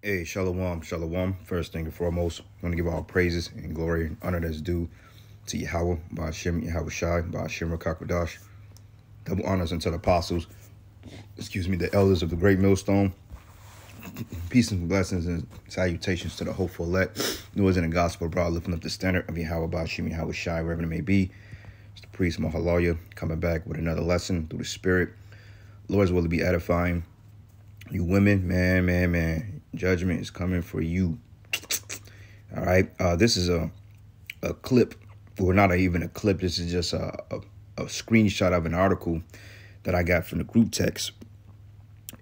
Hey, shalom, shalom. First thing and foremost, I want to give all praises and glory and honor that's due to Yahweh, Ba'ashem, Yahweh Shai, Ba'ashem, Rakakwadash. Double honors unto the apostles, the elders of the great millstone. Peace and blessings and salutations to the hopeful elect. Noise in the gospel, broad, lifting up the standard of Yahweh, Ba'ashem, Yahweh Shai, wherever it may be. It's the priest, Mahaloya, coming back with another lesson through the Spirit. Lord's will to be edifying. You women, man. Judgment is coming for you. All right. This is a clip, or not even a clip. This is just a screenshot of an article that I got from the group text.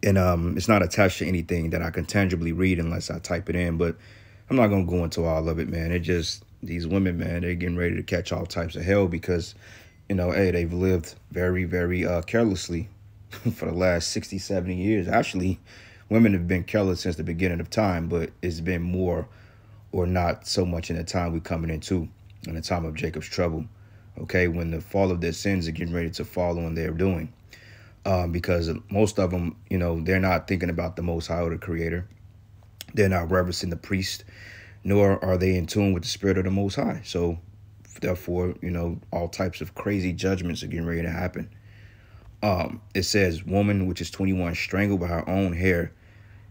And it's not attached to anything that I can tangibly read unless I type it in. But I'm not going to go into all of it, man. It just, these women, man, they're getting ready to catch all types of hell because, you know, hey, they've lived very, very carelessly for the last 60, 70 years. Actually, women have been careless since the beginning of time, but it's been more or not so much in the time we're coming into, in the time of Jacob's trouble, okay, when the fall of their sins are getting ready to fall on their doing. Because most of them, you know, they're not thinking about the Most High or the Creator. They're not reverencing the priest, nor are they in tune with the Spirit of the Most High. So, therefore, you know, all types of crazy judgments are getting ready to happen. It says, woman, which is 21, strangled by her own hair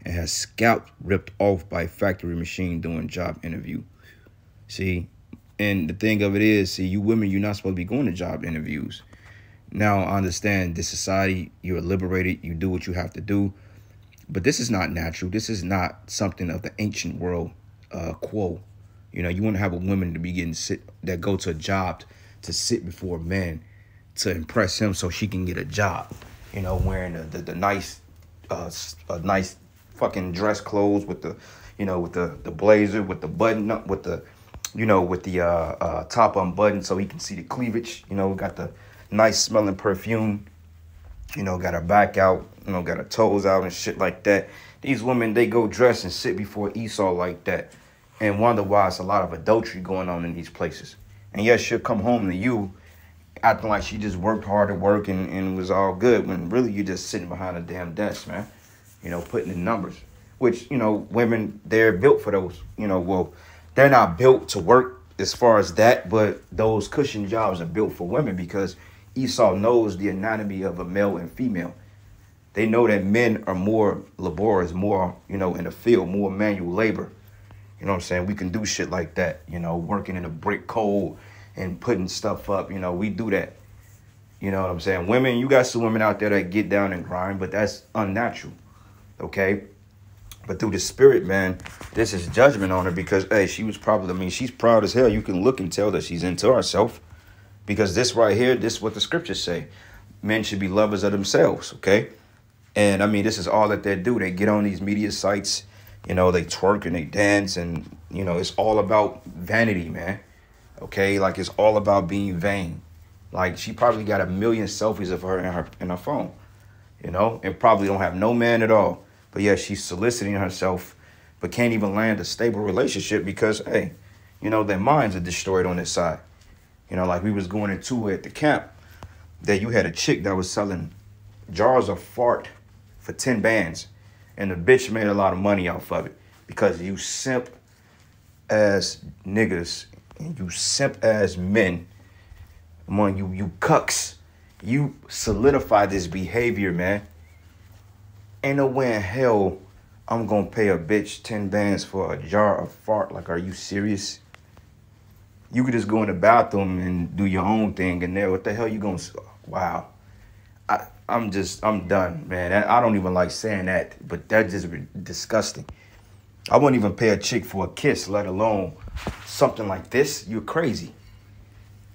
and has scalp ripped off by factory machine doing job interview. See, and the thing of it is, see, you women, you're not supposed to be going to job interviews. Now, I understand this society, you're liberated, you do what you have to do, but this is not natural. This is not something of the ancient world quo. You know, you want to have a woman to be getting that go to a job to sit before men to impress him so she can get a job, you know, wearing the nice, nice fucking dress clothes with the, you know, with the blazer, with the button up, with the, you know, with the top unbuttoned so he can see the cleavage, you know, got the nice smelling perfume, you know, got her back out, you know, got her toes out and shit like that. These women, they go dress and sit before Esau like that and wonder why it's a lot of adultery going on in these places. And yes, she'll come home to you acting like she just worked hard at work and was all good, when really you're just sitting behind a damn desk, man. You know, putting in numbers, which, you know, women, they're built for those, you know, well, they're not built to work as far as that, but those cushion jobs are built for women because Esau knows the anatomy of a male and female. They know that men are more laborious, more, you know, in the field, more manual labor. You know what I'm saying? We can do shit like that, you know, working in a brick cold and putting stuff up, you know, we do that. You know what I'm saying? Women, you got some women out there that get down and grind, but that's unnatural, okay? But through the Spirit, man, this is judgment on her because, hey, she was probably, I mean, she's proud as hell. You can look and tell that she's into herself because this right here, this is what the scriptures say. Men should be lovers of themselves, okay? And, I mean, this is all that they do. They get on these media sites, you know, they twerk and they dance and, you know, it's all about vanity, man. Okay, like it's all about being vain. Like she probably got a million selfies of her in her phone, you know, and probably don't have no man at all. But yeah, she's soliciting herself, but can't even land a stable relationship because, hey, you know, their minds are destroyed on this side. You know, like we was going into at the camp that you had a chick that was selling jars of fart for 10 bands, and the bitch made a lot of money off of it because you simp as niggas. And you simp ass men, among you cucks, you solidify this behavior, man. Ain't no way in hell I'm gonna pay a bitch 10 bands for a jar of fart. Like, are you serious? You could just go in the bathroom and do your own thing in there. What the hell you gonna? Wow, I'm done, man. I don't even like saying that, but that's just disgusting. I wouldn't even pay a chick for a kiss, let alone something like this. You're crazy.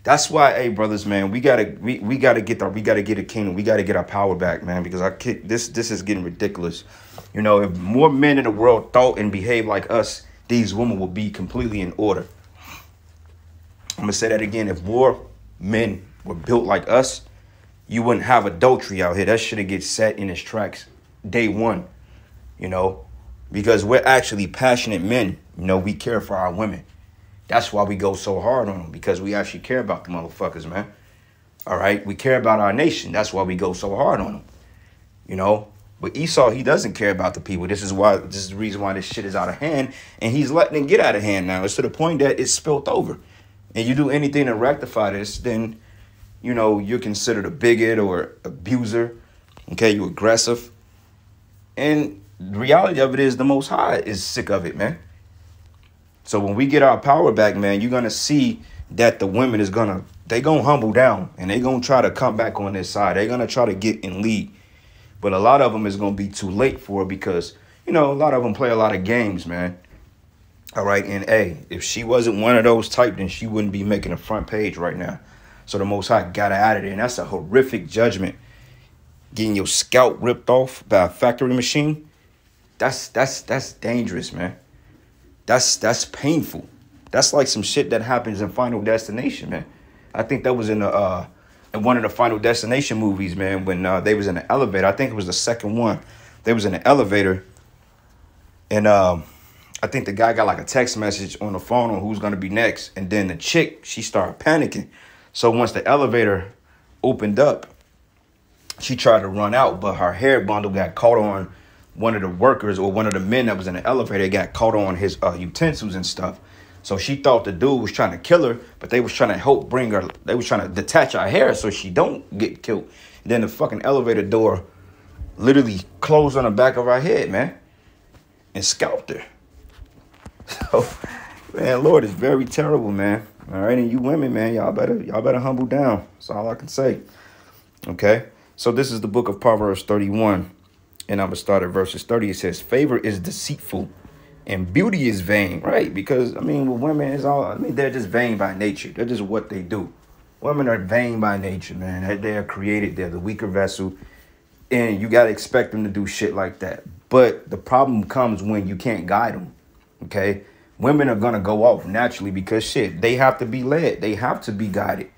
That's why, hey, brothers, man, we gotta get a kingdom. We gotta get our power back, man, because this is getting ridiculous. You know, if more men in the world thought and behaved like us, these women would be completely in order. I'm gonna say that again. If more men were built like us, you wouldn't have adultery out here. That should get set in its tracks day one, you know. Because we're actually passionate men. You know, we care for our women. That's why we go so hard on them, because we actually care about the motherfuckers, man. All right? We care about our nation. That's why we go so hard on them, you know. But Esau, he doesn't care about the people. This is the reason why this shit is out of hand. And he's letting it get out of hand now. It's to the point that it's spilt over. And you do anything to rectify this, then, you know, you're considered a bigot or abuser. Okay, you're aggressive. And the reality of it is the Most High is sick of it, man. So when we get our power back, man, you're going to see that the women is going to humble down. And they're going to try to come back on this side. They're going to try to get in league. But a lot of them is going to be too late for it because, you know, a lot of them play a lot of games, man. All right. And, hey, if she wasn't one of those type, then she wouldn't be making a front page right now. So the Most High got her out of there. And that's a horrific judgment. Getting your scalp ripped off by a factory machine. That's dangerous, man. That's painful. That's like some shit that happens in Final Destination, man. I think that was in one of the Final Destination movies, man, when they was in the elevator. I think it was the second one. They was in the elevator, and I think the guy got like a text message on the phone on who's gonna be next, and then the chick, she started panicking. So once the elevator opened up, she tried to run out, but her hair bundle got caught on one of the workers or one of the men that was in the elevator. Got caught on his utensils and stuff. So she thought the dude was trying to kill her, but they was trying to help bring her. They was trying to detach her hair so she don't get killed. And then the fucking elevator door literally closed on the back of her head, man, and scalped her. So, man, Lord, it's very terrible, man. All right, and you women, man, y'all better humble down. That's all I can say. Okay, so this is the book of Proverbs 31, and I'm gonna start at verses 30. It says, "Favor is deceitful, and beauty is vain," right? Because, I mean, with women, they're just vain by nature. They're just what they do. Women are vain by nature, man. They are created. They're the weaker vessel. And you got to expect them to do shit like that. But the problem comes when you can't guide them, okay? Women are going to go off naturally because, shit, they have to be led. They have to be guided,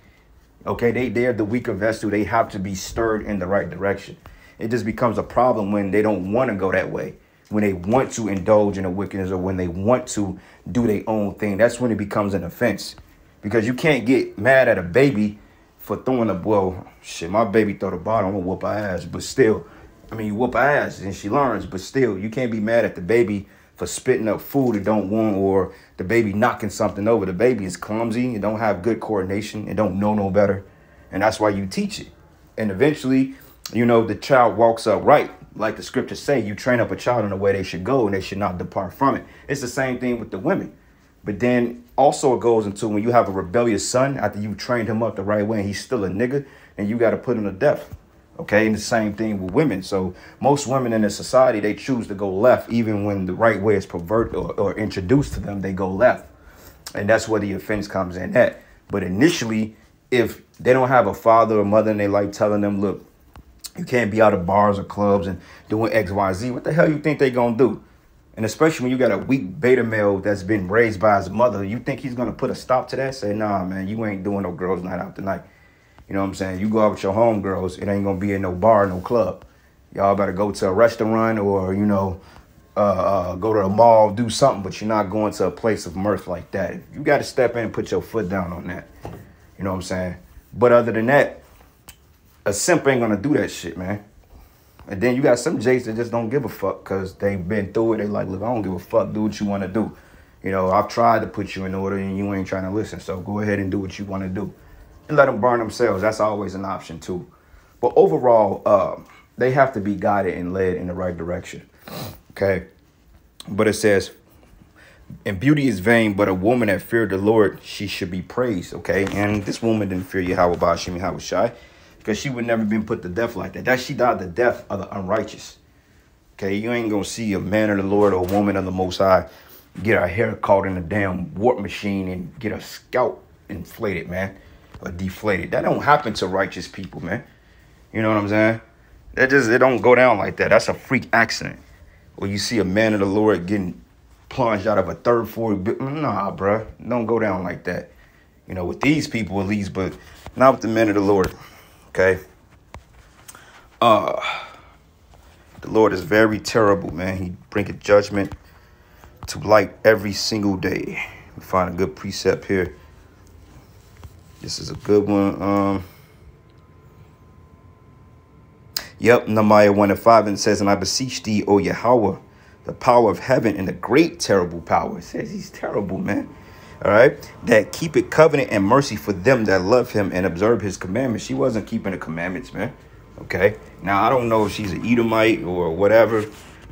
okay? They're the weaker vessel. They have to be stirred in the right direction. It just becomes a problem when they don't want to go that way. When they want to indulge in a wickedness or when they want to do their own thing, that's when it becomes an offense. Because you can't get mad at a baby for throwing shit, my baby throw the bottle, I'm gonna whoop her ass. But still, I mean, you whoop her ass and she learns, but still, you can't be mad at the baby for spitting up food it don't want or the baby knocking something over. The baby is clumsy, it don't have good coordination, it don't know no better. And that's why you teach it. And eventually, you know, the child walks up right. Like the scriptures say, you train up a child in the way they should go and they should not depart from it. It's the same thing with the women. But then also it goes into when you have a rebellious son after you trained him up the right way and he's still a nigga, and you got to put him to death. Okay, and the same thing with women. So most women in this society, they choose to go left even when the right way is perverted or introduced to them, they go left. And that's where the offense comes in at. But initially, if they don't have a father or mother and they like telling them, look, you can't be out of bars or clubs and doing X, Y, Z. What the hell you think they gonna do? And especially when you got a weak beta male that's been raised by his mother, you think he's gonna put a stop to that? Say, nah, man, you ain't doing no girls' night out tonight. You know what I'm saying? You go out with your homegirls, it ain't gonna be in no bar, no club. Y'all better go to a restaurant or, you know, go to a mall, do something, but you're not going to a place of mirth like that. You got to step in and put your foot down on that. You know what I'm saying? But other than that, a simp ain't gonna do that shit, man. And then you got some Jays that just don't give a fuck because they've been through it. They like, look, I don't give a fuck. Do what you want to do. You know, I've tried to put you in order and you ain't trying to listen. So go ahead and do what you want to do. And let them burn themselves. That's always an option too. But overall, they have to be guided and led in the right direction. Okay. But it says, and beauty is vain, but a woman that feared the Lord, she should be praised. Okay. And this woman didn't fear Yahweh Bashim Yahweh Shai, because she would never been put to death like that. That she died the death of the unrighteous. Okay, you ain't gonna see a man of the Lord or a woman of the Most High get her hair caught in a damn warp machine and get her scalp inflated, man, or deflated. That don't happen to righteous people, man. You know what I'm saying? It don't go down like that. That's a freak accident. Or you see a man of the Lord getting plunged out of a third floor. Nah, bruh, don't go down like that. You know, with these people at least, but not with the men of the Lord. Okay. The Lord is very terrible, man. He bringeth judgment to light every single day. We find a good precept here. This is a good one. Yep, Nehemiah 1:5, and says, and I beseech thee, O Yahweh, the power of heaven and the great terrible power. It says he's terrible, man. All right. That keep it covenant and mercy for them that love him and observe his commandments. She wasn't keeping the commandments, man. Okay. Now, I don't know if she's an Edomite or whatever.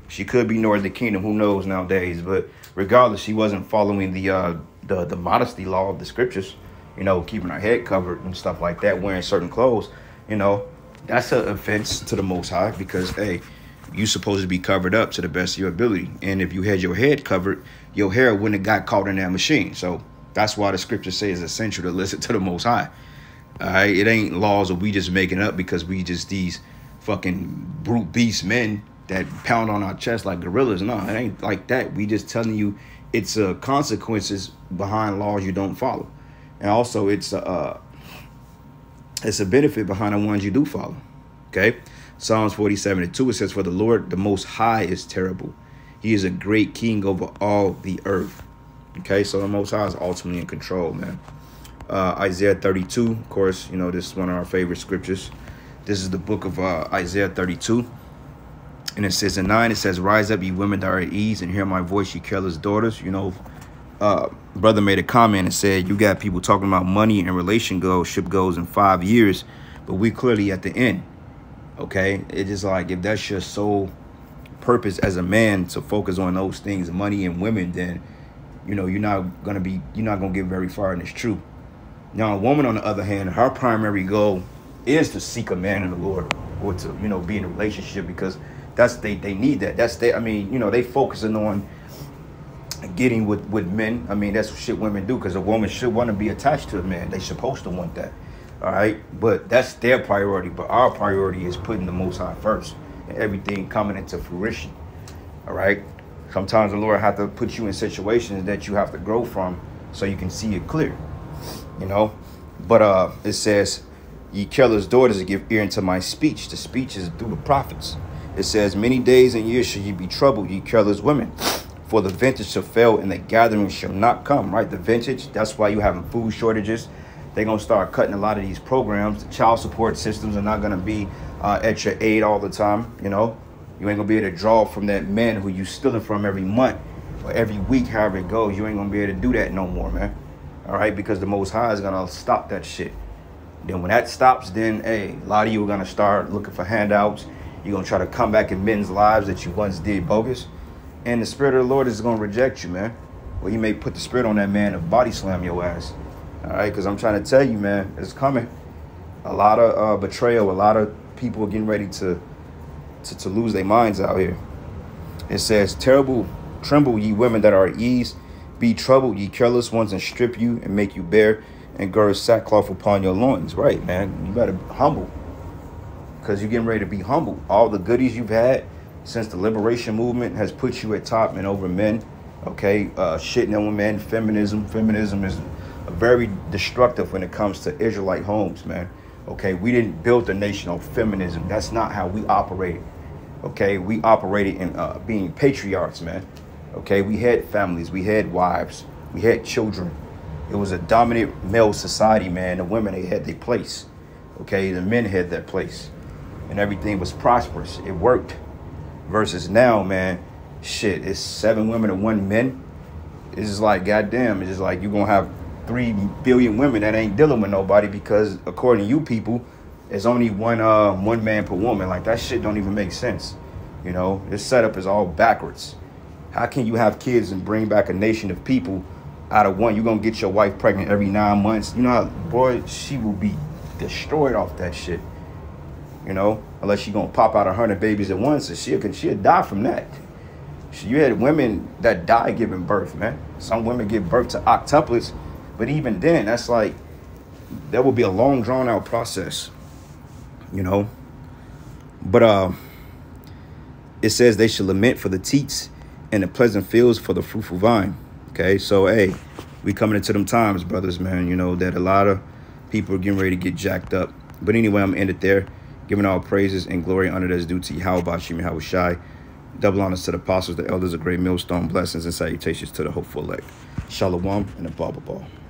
She could be Northern Kingdom. Who knows nowadays? But regardless, she wasn't following the modesty law of the scriptures, you know, keeping her head covered and stuff like that, wearing certain clothes. You know, that's an offense to the Most High because, hey, you're supposed to be covered up to the best of your ability. And if you had your head covered, your hair wouldn't have got caught in that machine. So that's why the scripture says it's essential to listen to the Most High. All right. It ain't laws that we just making up because we just these fucking brute beast men that pound on our chest like gorillas. No, it ain't like that. We just telling you it's consequences behind laws you don't follow. And also it's a benefit behind the ones you do follow. Okay. Psalms 47:2, it says, for the Lord, the Most High, is terrible. He is a great king over all the earth. Okay, so the Most High is ultimately in control, man. Isaiah 32, of course, you know, this is one of our favorite scriptures. This is the book of Isaiah 32. And it says in 9, it says, rise up, ye women that are at ease, and hear my voice, ye careless daughters. You know, brother made a comment and said, you got people talking about money and relationship goals in 5 years, but we clearly at the end. Okay, it's just like if that's your sole purpose as a man to focus on those things, money and women, then, you know, you're not gonna get very far in this truth. Now, a woman, on the other hand, her primary goal is to seek a man in the Lord or to, you know, be in a relationship because that's they need that. That's I mean, you know, they focusing on getting with men. I mean, that's what shit women do because a woman should want to be attached to a man. They supposed to want that. All right, but that's their priority. But our priority is putting the Most High first and everything coming into fruition. All right. Sometimes the Lord have to put you in situations that you have to grow from so you can see it clear, you know. But it says, ye careless daughters, give ear unto my speech. The speech is through the prophets. It says, many days and years shall ye be troubled, ye careless women. For the vintage shall fail and the gathering shall not come. Right. The vintage. That's why you having food shortages. They're going to start cutting a lot of these programs. The child support systems are not going to be at your aid all the time. You know, you ain't going to be able to draw from that man who you stealing from every month or every week, however it goes. You ain't going to be able to do that no more, man. All right, because the Most High is going to stop that shit. Then when that stops, then, hey, a lot of you are going to start looking for handouts. You're going to try to come back in men's lives that you once did bogus. And the Spirit of the Lord is going to reject you, man. Well, he may put the Spirit on that man and body slam your ass. All right, because I'm trying to tell you, man, it's coming. A lot of betrayal. A lot of people are getting ready to lose their minds out here. It says, tremble, ye women that are at ease. Be troubled, ye careless ones, and strip you and make you bare and gird sackcloth upon your loins. Right, man. You better humble because you're getting ready to be humble. All the goodies you've had since the liberation movement has put you at top and over men. Okay, shitting on men, feminism. Feminism is very destructive when it comes to Israelite homes, man. Okay, we didn't build the nation on feminism. That's not how we operated. Okay, we operated in being patriarchs, man. Okay, we had families, we had wives, we had children. It was a dominant male society, man. The women, they had their place. Okay, the men had their place, and everything was prosperous. It worked. Versus now, man, shit, it's 7 women and 1 man. It's just like, goddamn, it's just like you're gonna have 3 billion women that ain't dealing with nobody because according to you people, there's only one man per woman. Like that shit don't even make sense. You know, this setup is all backwards. How can you have kids and bring back a nation of people out of one? You're gonna get your wife pregnant every 9 months. You know how, boy, she will be destroyed off that shit. You know, unless she gonna pop out 100 babies at once, and she'll die from that. You had women that die giving birth, man. Some women give birth to octuplets. But even then, that's like, that will be a long, drawn-out process, you know. But it says they should lament for the teats and the pleasant fields for the fruitful vine. Okay, so, hey, we coming into them times, brothers, man, you know, that a lot of people are getting ready to get jacked up. But anyway, I'm going to end it there, giving all praises and glory and honor that's due to Yahweh, Bashim, Yahweh Shai. Double honors to the apostles, the elders, a great millstone, blessings and salutations to the hopeful elect. Shalom and a ball.